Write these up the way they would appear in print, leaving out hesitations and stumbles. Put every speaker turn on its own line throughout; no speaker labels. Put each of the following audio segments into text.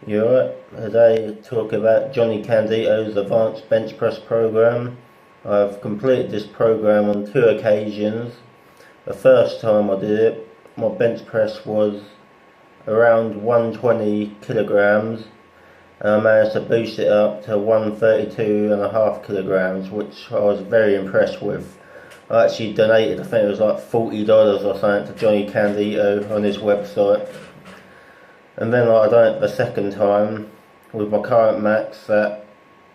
You alright? Today talk about Johnnie Candito's advanced bench press program. I've completed this program on 2 occasions. The first time I did it, my bench press was around 120 kilograms, and I managed to boost it up to 132.5 kilograms, which I was very impressed with. I actually donated, I think it was like $40 or something, to Johnnie Candito on his website. And then I done it the second time with my current max at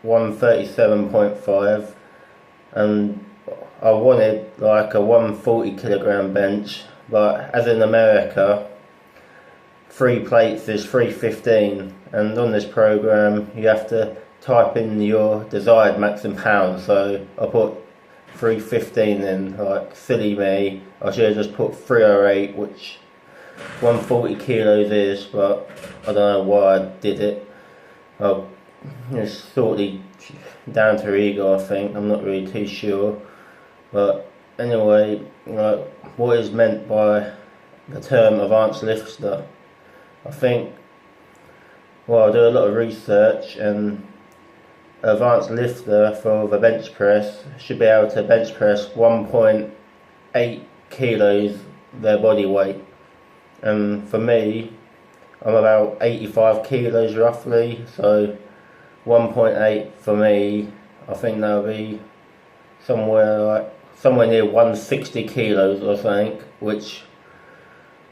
137.5, and I wanted like a 140 kilogram bench, but as in America 3 plates is 315, and on this program you have to type in your desired max in pounds, so I put 315 in, like silly me. I should have just put 308, which 140 kilos is, but I don't know why I did it. It's sort of down to ego, I think. I'm not really too sure. But anyway, what is meant by the term advanced lifter? I think, I do a lot of research, and advanced lifter for the bench press should be able to bench press 1.8 kilos their body weight. And for me, I'm about 85 kilos roughly, so 1.8 for me, I think that'll be somewhere near 160 kilos or something, which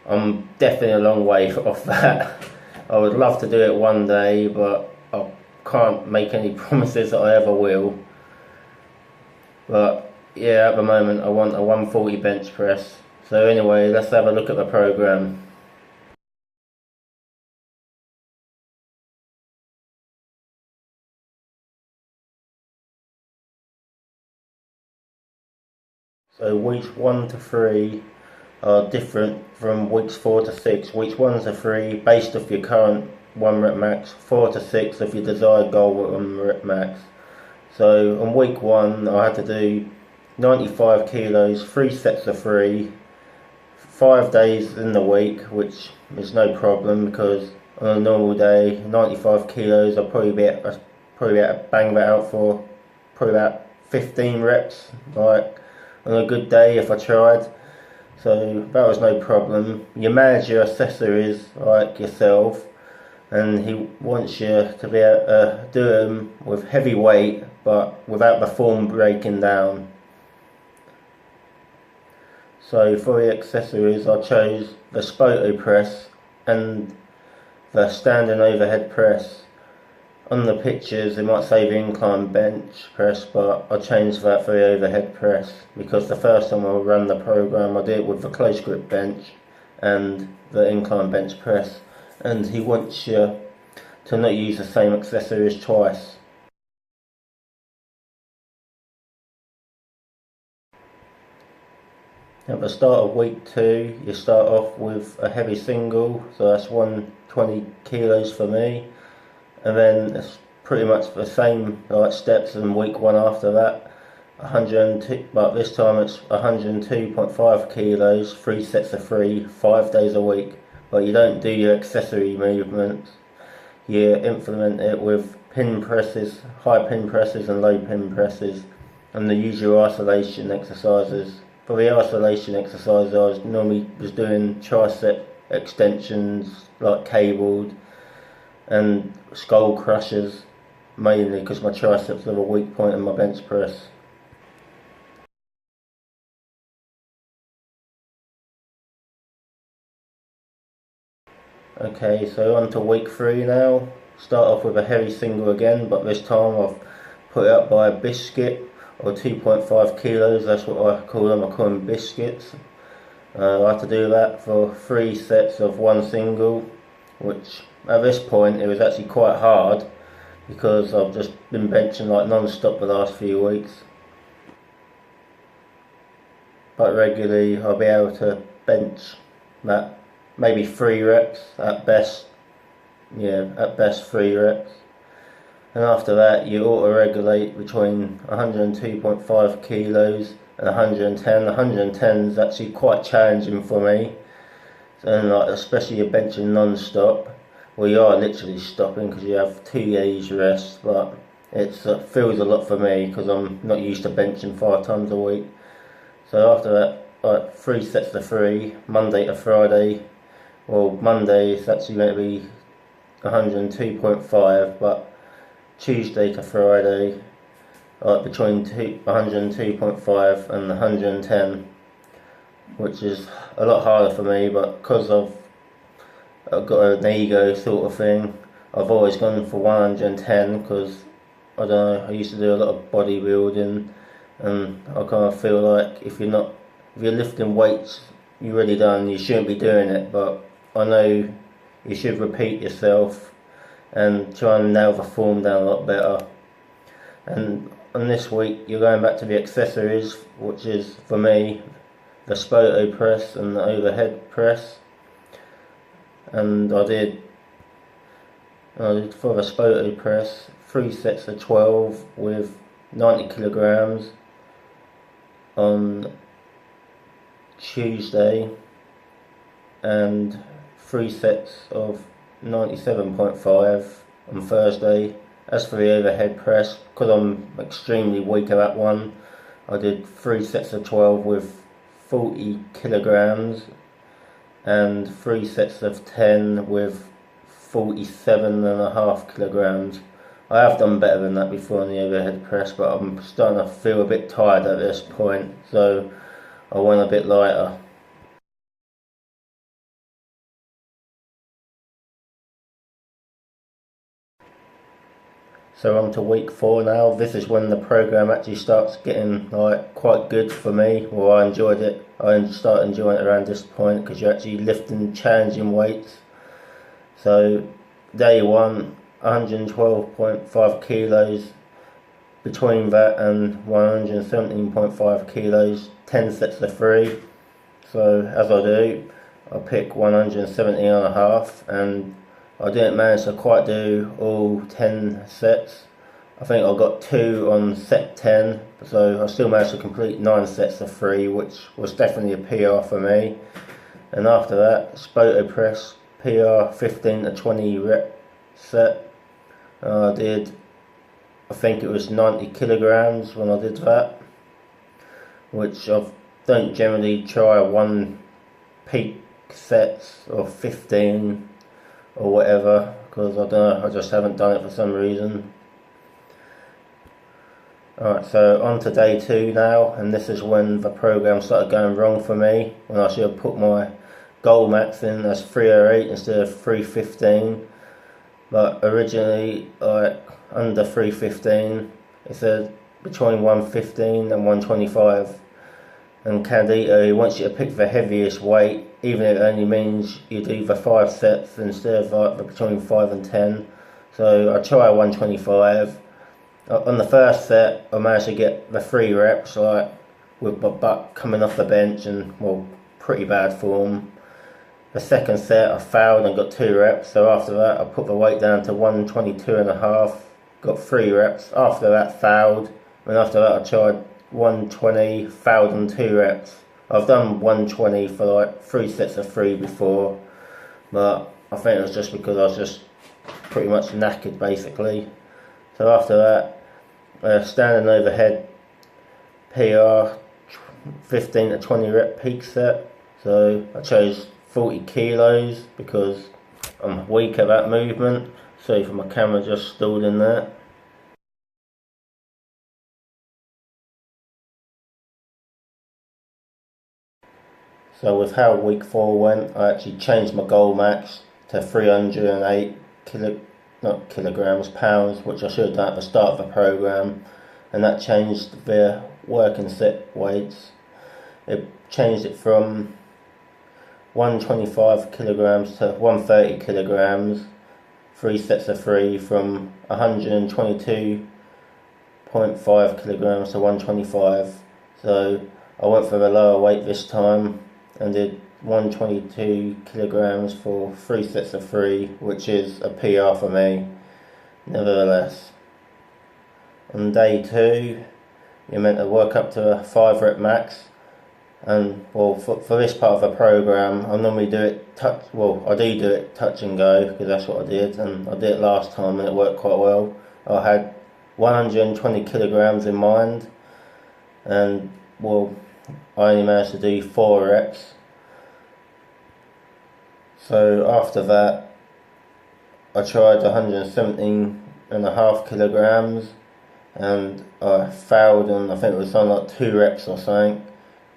I'm definitely a long way off that. I would love to do it one day, but I can't make any promises that I ever will. But yeah, at the moment I want a 140 bench press. So anyway, let's have a look at the program. So weeks 1 to 3 are different from weeks 4 to 6. Weeks 1 to 3 based off your current 1 rep max, 4 to 6 of your desired goal 1 rep max. So on week 1 I had to do 95 kilos, 3 sets of 3, 5 days in the week, which is no problem because on a normal day, 95 kilos, I'll probably be able to bang that out for probably about 15 reps, like on a good day if I tried. So that was no problem. Your manager assessor is like yourself, and he wants you to be able to do them with heavy weight but without the form breaking down. So for the accessories I chose the Spoto press and the standing overhead press. On the pictures it might say the incline bench press, but I changed that for the overhead press because the first time I ran the program I did it with the close grip bench and the incline bench press, and he wants you to not use the same accessories twice. At the start of week 2 you start off with a heavy single, so that's 120 kilos for me, and then it's pretty much the same steps in week 1 after that, 102, but this time it's 102.5 kilos, 3 sets of 3, 5 days a week, but you don't do your accessory movements, you implement it with pin presses, high pin presses and low pin presses, and the usual isolation exercises. For the isolation exercise, I was normally doing tricep extensions like cabled and skull crushers, mainly because my triceps are a weak point in my bench press. Okay, so on to week 3 now. Start off with a heavy single again, but this time I've put it up by a biscuit, or 2.5 kilos, that's what I call them. I call them biscuits. I had to do that for 3 sets of 1 single, which at this point it was actually quite hard because I've just been benching like non-stop the last few weeks. But regularly I'll be able to bench that maybe 3 reps at best. Yeah, at best 3 reps. And after that you auto-regulate between 102.5 kilos and 110. 110 is actually quite challenging for me, and especially you're benching non-stop. well, you are literally stopping because you have 2 days rest, but it feels a lot for me because I'm not used to benching 5 times a week. So after that, like 3 sets of 3, Monday to Friday. Well, Monday is actually going to be 102.5, but Tuesday to Friday, like between 102.5 and 110, which is a lot harder for me, but because I've got an ego sort of thing, I've always gone for 110 because I don't know, I used to do a lot of bodybuilding, and I kind of feel like if you're lifting weights you really done, you shouldn't be doing it, but I know you should repeat yourself and try and nail the form down a lot better. And on this week you're going back to the accessories, which is for me the spoto press and the overhead press. And I did for the spoto press 3 sets of 12 with 90 kilograms on Tuesday, and 3 sets of 97.5 on Thursday. As for the overhead press, because I'm extremely weak at that one, I did 3 sets of 12 with 40 kilograms and 3 sets of 10 with 47.5 kilograms. I have done better than that before on the overhead press, but I'm starting to feel a bit tired at this point, so I went a bit lighter. So on to week 4 now. This is when the program actually starts getting like quite good for me. Well, I enjoyed it. I started enjoying it around this point because you're actually lifting challenging weights. So day 1, 112.5 kilos. Between that and 117.5 kilos, 10 sets of 3. So as I do, I pick 170.5, and I didn't manage to quite do all 10 sets. I think I got 2 on set 10, so I still managed to complete 9 sets of 3, which was definitely a PR for me. And after that, spoto press, PR 15 to 20 rep set. I think it was 90 kilograms when I did that, which I don't generally try one peak sets or 15 or whatever, because I don't know, I just haven't done it for some reason. Alright, so on to day 2 now, and this is when the program started going wrong for me, when I should have put my goal max in as 308 instead of 315. But originally, like under 315, it said between 115 and 125. And Candito wants you to pick the heaviest weight, even if it only means you do the 5 sets instead of like between 5 and 10. So I try 125. On the first set, I managed to get the 3 reps, like with my butt coming off the bench and, well, pretty bad form. The second set I failed and got 2 reps, so after that I put the weight down to 122.5, got 3 reps. After that failed, and after that I tried 120, failed on 2 reps. I've done 120 for like 3 sets of 3 before, but I think it was just because I was just pretty much knackered basically. So after that, standing overhead PR 15 to 20 rep peak set. So I chose 40 kilos because I'm weak at that movement. Sorry for my camera just stalled in there. So with how week 4 went, I actually changed my goal max to 308 pounds, which I should have done at the start of the program, and that changed the working set weights. It changed it from 125 kilograms to 130 kilograms, 3 sets of 3, from 122.5 kilograms to 125. So I went for the lower weight this time and did 122 kilograms for 3 sets of 3, which is a PR for me, nevertheless. On day 2, you're meant to work up to a 5 rep max, And well, for this part of the program, I normally do it I do it touch and go, because that's what I did, and I did it last time and it worked quite well. I had 120 kilograms in mind, and well, I only managed to do 4 reps. So after that, I tried 117.5 kilograms, and I failed on, I think it was on like 2 reps or something.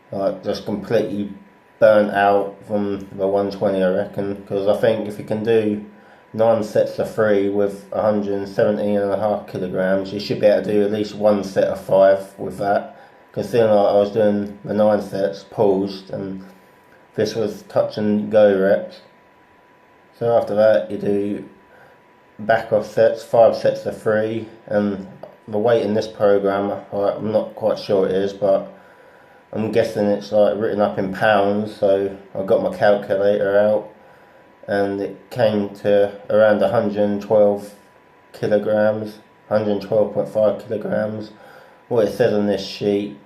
Like, just completely burnt out from the 120, I reckon, because I think if you can do 9 sets of 3 with 117.5 kilograms, you should be able to do at least 1 set of 5 with that. Considering like, I was doing the 9 sets paused, and this was touch and go reps. So after that, you do back off sets, 5 sets of 3, and the weight in this program, I'm not quite sure it is, but I'm guessing it's like written up in pounds. So I got my calculator out, and it came to around 112 kilograms, 112.5 kilograms. What it says on this sheet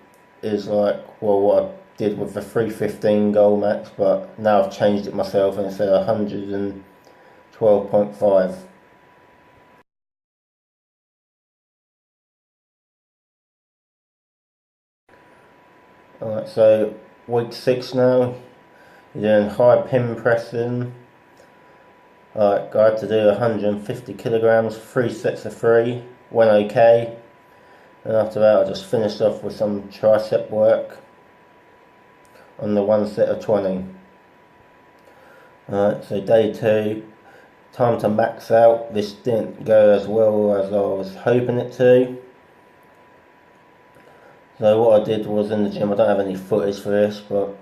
is like, well, what I did with the 315 goal max, but now I've changed it myself and it said 112.5. Alright, so week 6 now, you're doing high pin pressing. Alright, I had to do 150 kilograms, 3 sets of 3, went okay. And after that I just finished off with some tricep work on the 1 set of 20. Alright, so day 2, time to max out. This didn't go as well as I was hoping it to. So what I did was, in the gym, I don't have any footage for this, but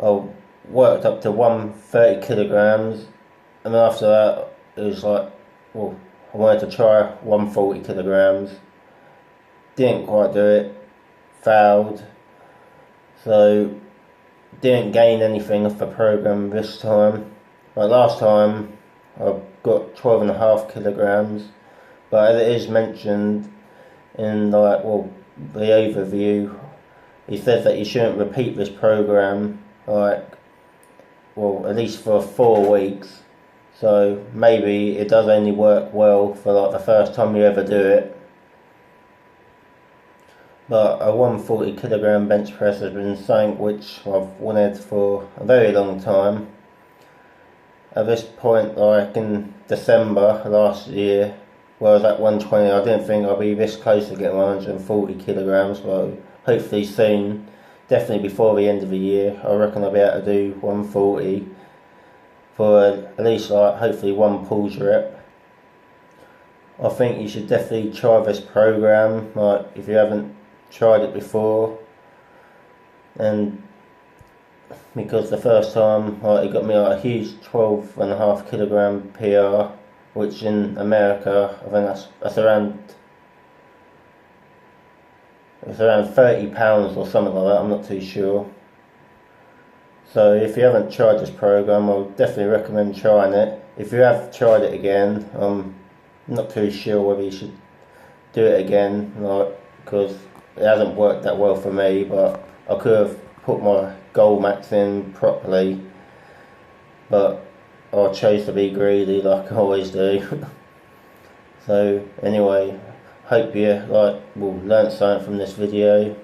I worked up to 130 kilograms, and then after that it was like, well, I wanted to try 140 kilograms. Didn't quite do it, failed, so didn't gain anything off the program this time. Like last time I got 12.5 kilograms, but as it is mentioned in like, well, the overview, he says that you shouldn't repeat this program like, well, at least for 4 weeks. So maybe it does only work well for like the first time you ever do it. But a 140 kilogram bench press has been something which I've wanted for a very long time. At this point, like in December last year, where I was at 120, I didn't think I'd be this close to getting 140 kilograms, but hopefully soon, definitely before the end of the year, I reckon I'll be able to do 140 for at least like hopefully 1 pulse rep. I think you should definitely try this program, like if you haven't tried it before, and because the first time like, it got me like a huge 12.5 kilogram PR, which in America I think that's around, it's around 30 pounds or something like that, I'm not too sure. So if you haven't tried this program, I would definitely recommend trying it. If you have tried it again, I'm not too sure whether you should do it again, like, because it hasn't worked that well for me, but I could have put my goal max in properly, but I chose to be greedy like I always do. So anyway, hope you will learn something from this video,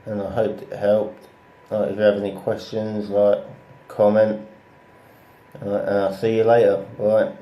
and I hope it helped. If you have any questions, comment, and I'll see you later. Bye.